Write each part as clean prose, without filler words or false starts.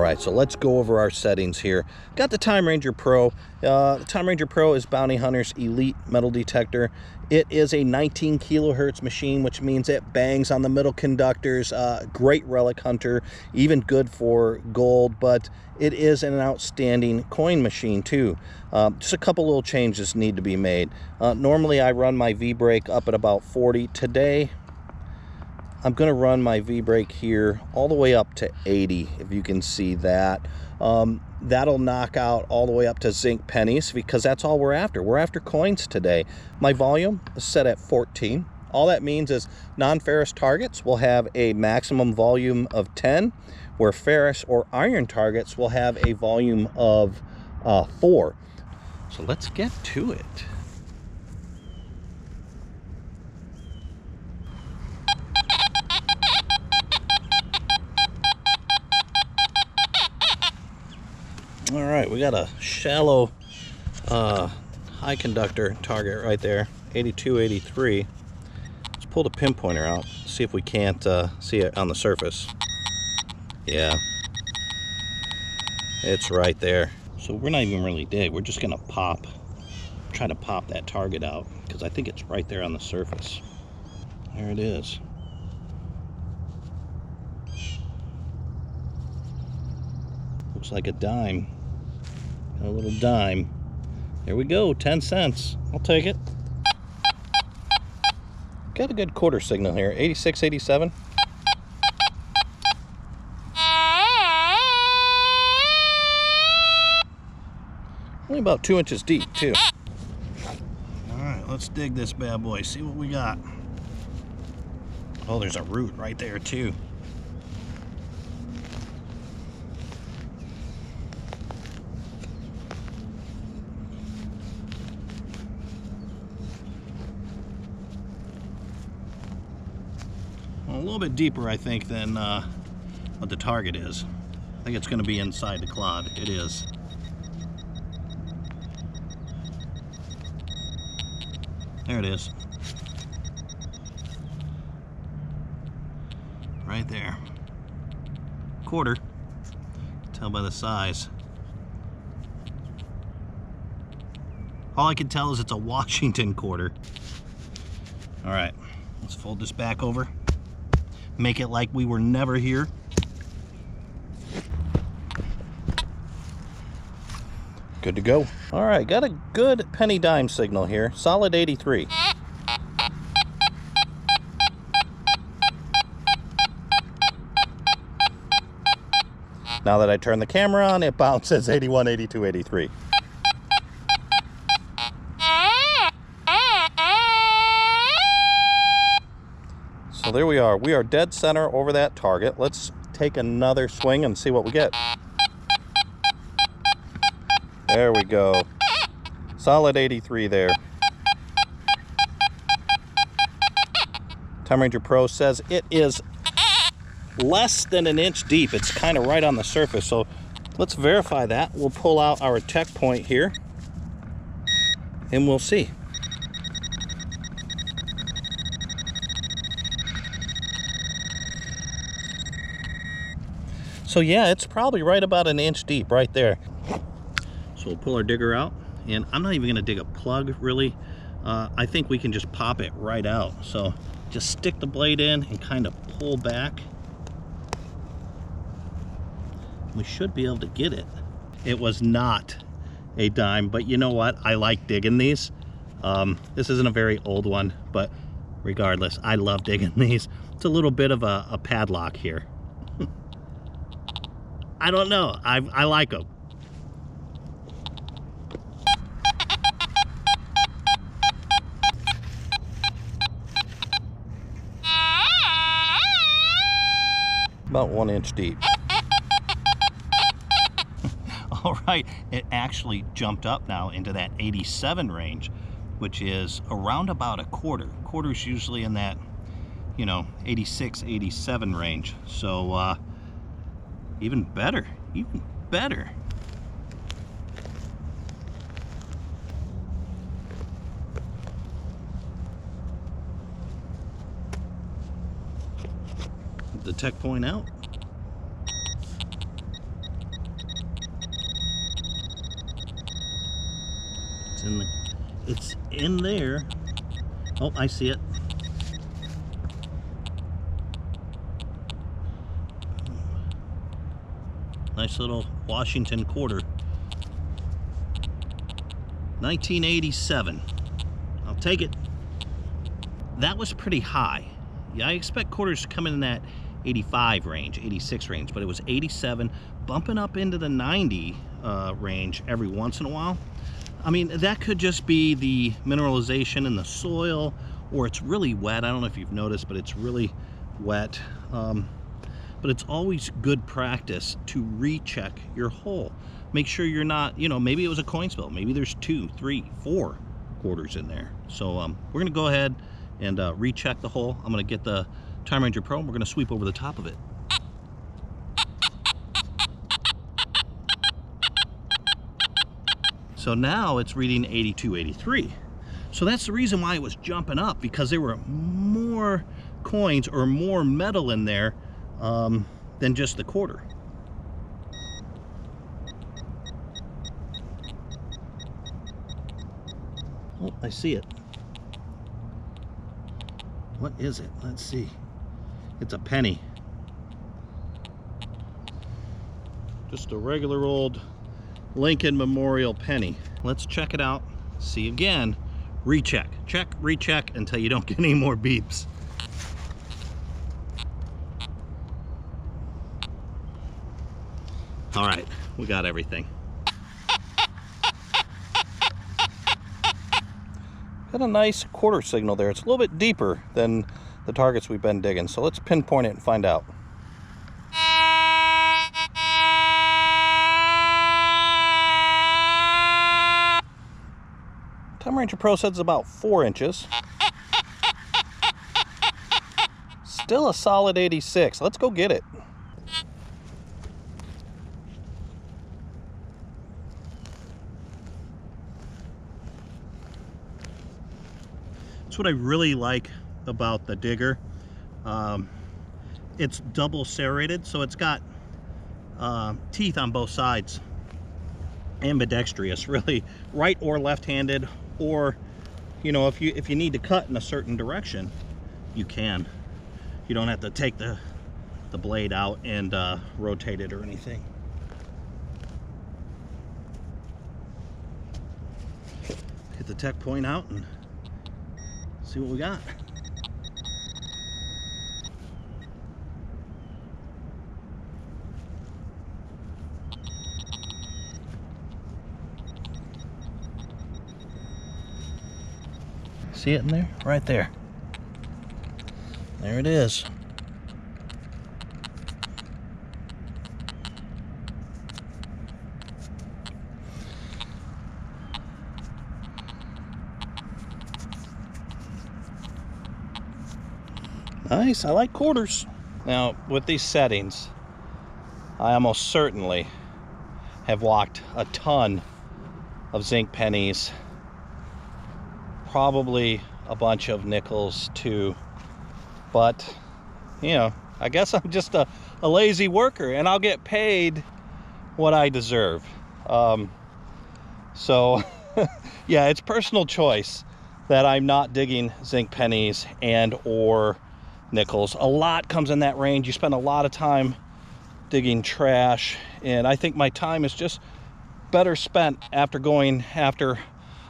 right, so let's go over our settings here. Got the Time Ranger Pro. The Time Ranger Pro is Bounty Hunter's elite metal detector. It is a 19 kilohertz machine, which means it bangs on the metal conductors. Great relic hunter, even good for gold, but it is an outstanding coin machine too. Just a couple little changes need to be made. Normally I run my V-brake up at about 40. Today I'm going to run my V-brake here all the way up to 80, if you can see that. That'll knock out all the way up to zinc pennies, because that's all we're after. We're after coins today. My volume is set at 14. All that means is non-ferrous targets will have a maximum volume of 10, where ferrous or iron targets will have a volume of 4. So let's get to it. All right, we got a shallow high conductor target right there, 82, 83. Let's pull the pinpointer out, see if we can't see it on the surface. Yeah, it's right there. So we're not even really dig, we're just gonna try to pop that target out, because I think it's right there on the surface. There it is. Looks like a dime. A little dime. There we go, 10 cents. I'll take it. Got a good quarter signal here, 86, 87. Only about 2 inches deep, too. All right, let's dig this bad boy, see what we got. Oh, there's a root right there, too. A little bit deeper, I think, than what the target is. I think it's going to be inside the clod. It is. There it is. Right there. Quarter. Tell by the size. All I can tell is it's a Washington quarter. All right, let's fold this back over. Make it like we were never here. Good to go. All right, got a good penny dime signal here. Solid 83. Now that I turn the camera on, it bounces 81, 82, 83. So there we are. We are dead center over that target. Let's take another swing and see what we get. There we go. Solid 83 there. Time Ranger Pro says it is less than an inch deep. It's kind of right on the surface. So let's verify that. We'll pull out our tech point here and we'll see. So yeah, it's probably right about an inch deep right there. So we'll pull our digger out, and I'm not even gonna dig a plug really. I think we can just pop it right out. So just stick the blade in and kind of pull back. We should be able to get it. It was not a dime, but you know what? I like digging these. This isn't a very old one, but regardless, I love digging these. It's a little bit of a padlock here. I don't know. I like them. About 1 inch deep. All right, it actually jumped up now into that 87 range, which is around about a quarter. Quarter's usually in that, 86, 87 range. So, even better, even better. The tech point out. It's in there. Oh, I see it. Nice little Washington quarter. 1987. I'll take it. That was pretty high. Yeah, I expect quarters to come in that 85 range, 86 range, but it was 87, bumping up into the 90 range every once in a while. I mean, that could just be the mineralization in the soil, or it's really wet. I don't know if you've noticed, but it's really wet. But it's always good practice to recheck your hole. Make sure you're not, you know, maybe it was a coin spill. Maybe there's 2, 3, 4 quarters in there. So we're gonna go ahead and recheck the hole. I'm gonna get the Time Ranger Pro and we're gonna sweep over the top of it. So now it's reading 82, 83. So that's the reason why it was jumping up, because there were more coins or more metal in there than just the quarter. Oh, I see it. What is it? Let's see. It's a penny. Just a regular old Lincoln Memorial penny. Let's check it out. See again. Recheck. Check, recheck until you don't get any more beeps. All right, we got everything. Got a nice quarter signal there. It's a little bit deeper than the targets we've been digging, so let's pinpoint it and find out. Time Ranger Pro says it's about 4 inches. Still a solid 86. Let's go get it. That's what I really like about the digger. It's double serrated, so it's got teeth on both sides. Ambidextrous, really, right or left-handed, or you know, if you need to cut in a certain direction, you can. You don't have to take the blade out and rotate it or anything. Hit the tech point out and see what we got. See it in there? Right there. There it is. Nice, I like quarters. Now, with these settings, I almost certainly have walked a ton of zinc pennies, probably a bunch of nickels too, but you know, I guess I'm just a lazy worker and I'll get paid what I deserve. So yeah, it's personal choice that I'm not digging zinc pennies and or nickels. A lot comes in that range. You spend a lot of time digging trash, and I think my time is just better spent after going after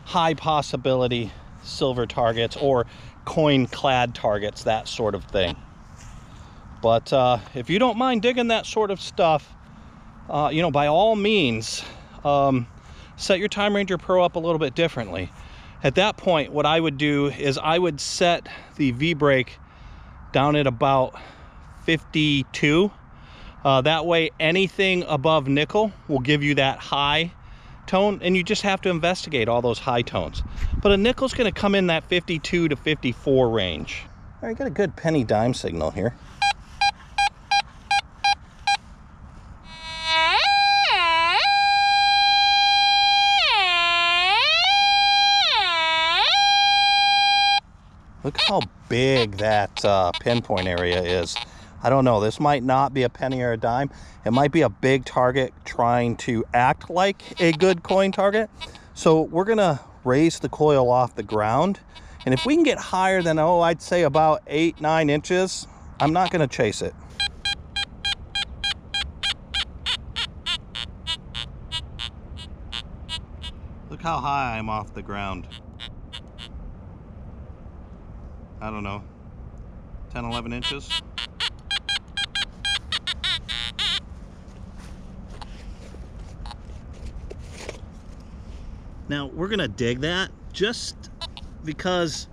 high possibility silver targets or coin clad targets, that sort of thing. But if you don't mind digging that sort of stuff, you know, by all means, set your Time Ranger Pro up a little bit differently. At that point, what I would do is I would set the V-brake down at about 52. That way anything above nickel will give you that high tone, and you just have to investigate all those high tones. But a nickel's going to come in that 52 to 54 range. All right, got a good penny dime signal here. Look how big that pinpoint area is. I don't know, this might not be a penny or a dime. It might be a big target trying to act like a good coin target. So we're gonna raise the coil off the ground. And if we can get higher than, oh, I'd say about 8-9 inches, I'm not going to chase it. Look how high I'm off the ground. I don't know, 10-11 inches. Now we're gonna dig that just because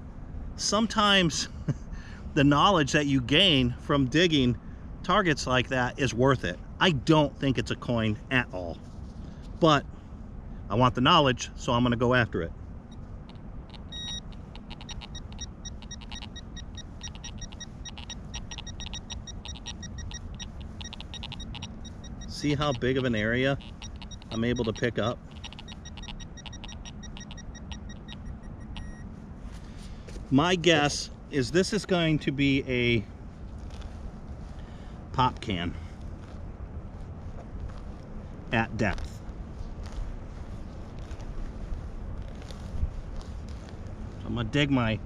sometimes the knowledge that you gain from digging targets like that is worth it. I don't think it's a coin at all, but I want the knowledge, so I'm gonna go after it. See how big of an area I'm able to pick up? My guess is this is going to be a pop can at depth. So I'm gonna dig my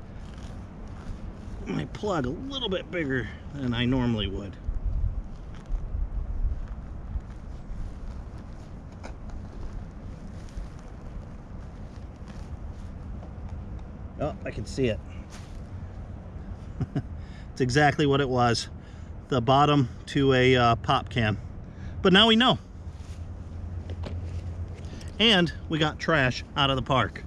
plug a little bit bigger than I normally would. Oh, I can see it. It's exactly what it was. The bottom to a pop can. But now we know. And we got trash out of the park.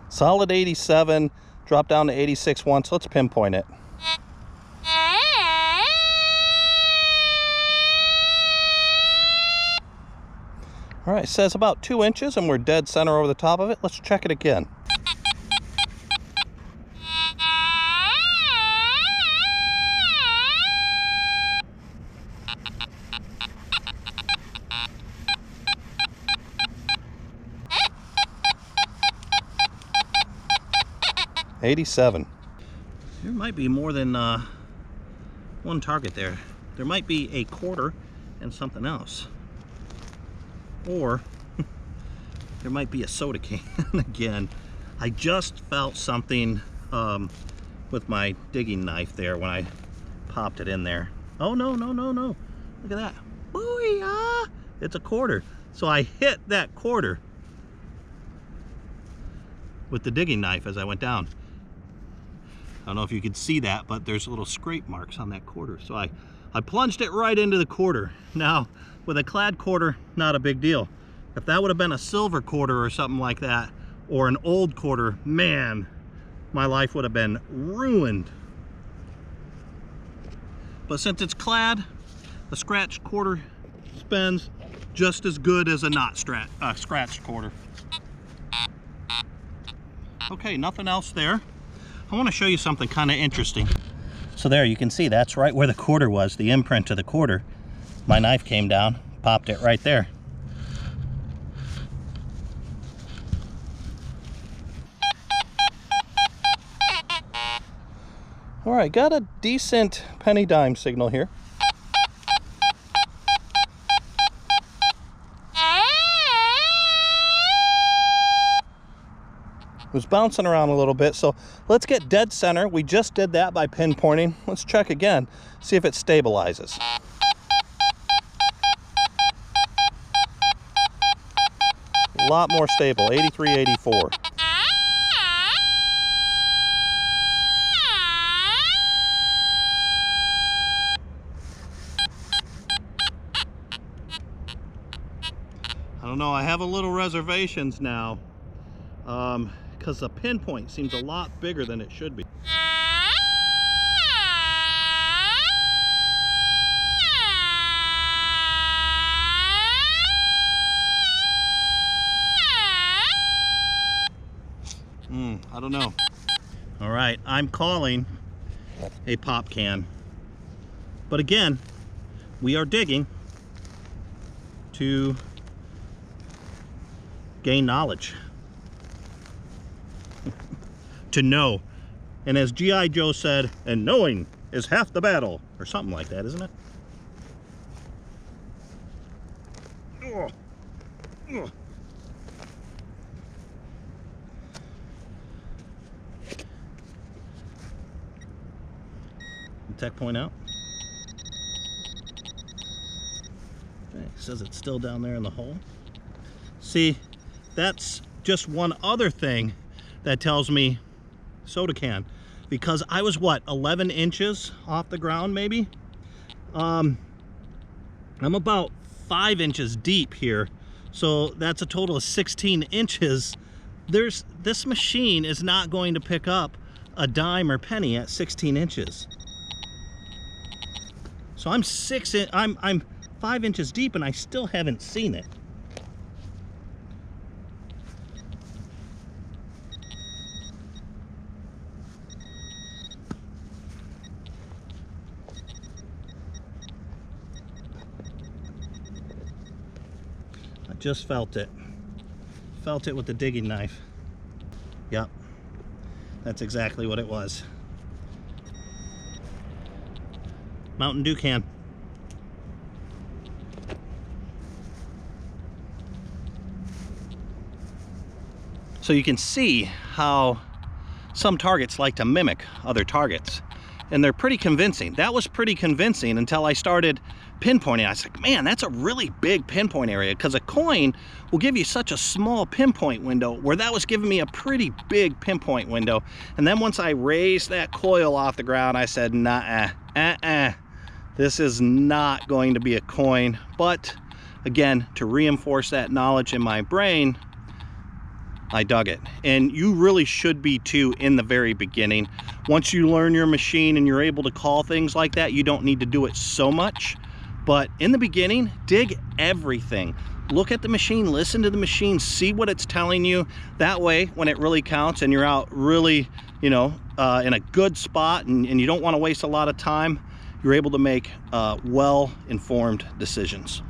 Solid 87, drop down to 86 once. Let's pinpoint it. All right, it says about 2 inches and we're dead center over the top of it. Let's check it again. $87. There might be more than one target there. There might be a quarter and something else. Or there might be a soda can again. I just felt something with my digging knife there when I popped it in there. Oh, no, no, no, no. Look at that. Booyah! It's a quarter. So I hit that quarter with the digging knife as I went down. I don't know if you can see that, but there's little scrape marks on that quarter. So I plunged it right into the quarter. Now, with a clad quarter, not a big deal. If that would have been a silver quarter or something like that, or an old quarter, man, my life would have been ruined. But since it's clad, a scratched quarter spends just as good as a not scratched quarter. Okay, nothing else there. I want to show you something kind of interesting. So there, you can see that's right where the quarter was, the imprint of the quarter. My knife came down, popped it right there. All right, got a decent penny dime signal here. It was bouncing around a little bit, so let's get dead center. We just did that by pinpointing. Let's check again, see if it stabilizes. A lot more stable, 83, 84. I don't know, I have a little reservations now because the pinpoint seems a lot bigger than it should be. I don't know. All right, I'm calling a pop can. But again, we are digging to gain knowledge. To know. And as G.I. Joe said, and knowing is half the battle, or something like that, isn't it? Oh. Oh. Tech point out. Okay, says it's still down there in the hole. See, that's just one other thing that tells me soda can, because I was what, 11 inches off the ground maybe. I'm about 5 inches deep here, so that's a total of 16 inches. This machine is not going to pick up a dime or penny at 16 inches. So I'm 5 inches deep and I still haven't seen it. I just felt it. Felt it with the digging knife. Yep, that's exactly what it was. Mountain Dew can. So you can see how some targets like to mimic other targets, and they're pretty convincing. That was pretty convincing until I started pinpointing. I was like, man, that's a really big pinpoint area, because a coin will give you such a small pinpoint window, where that was giving me a pretty big pinpoint window. And then once I raised that coil off the ground, I said, nah, this is not going to be a coin. But again, to reinforce that knowledge in my brain, I dug it. And you really should be too in the very beginning. Once you learn your machine and you're able to call things like that, you don't need to do it so much. But in the beginning, dig everything. Look at the machine, listen to the machine, see what it's telling you. That way, when it really counts and you're out really, you know, in a good spot and you don't want to waste a lot of time, you're able to make well-informed decisions.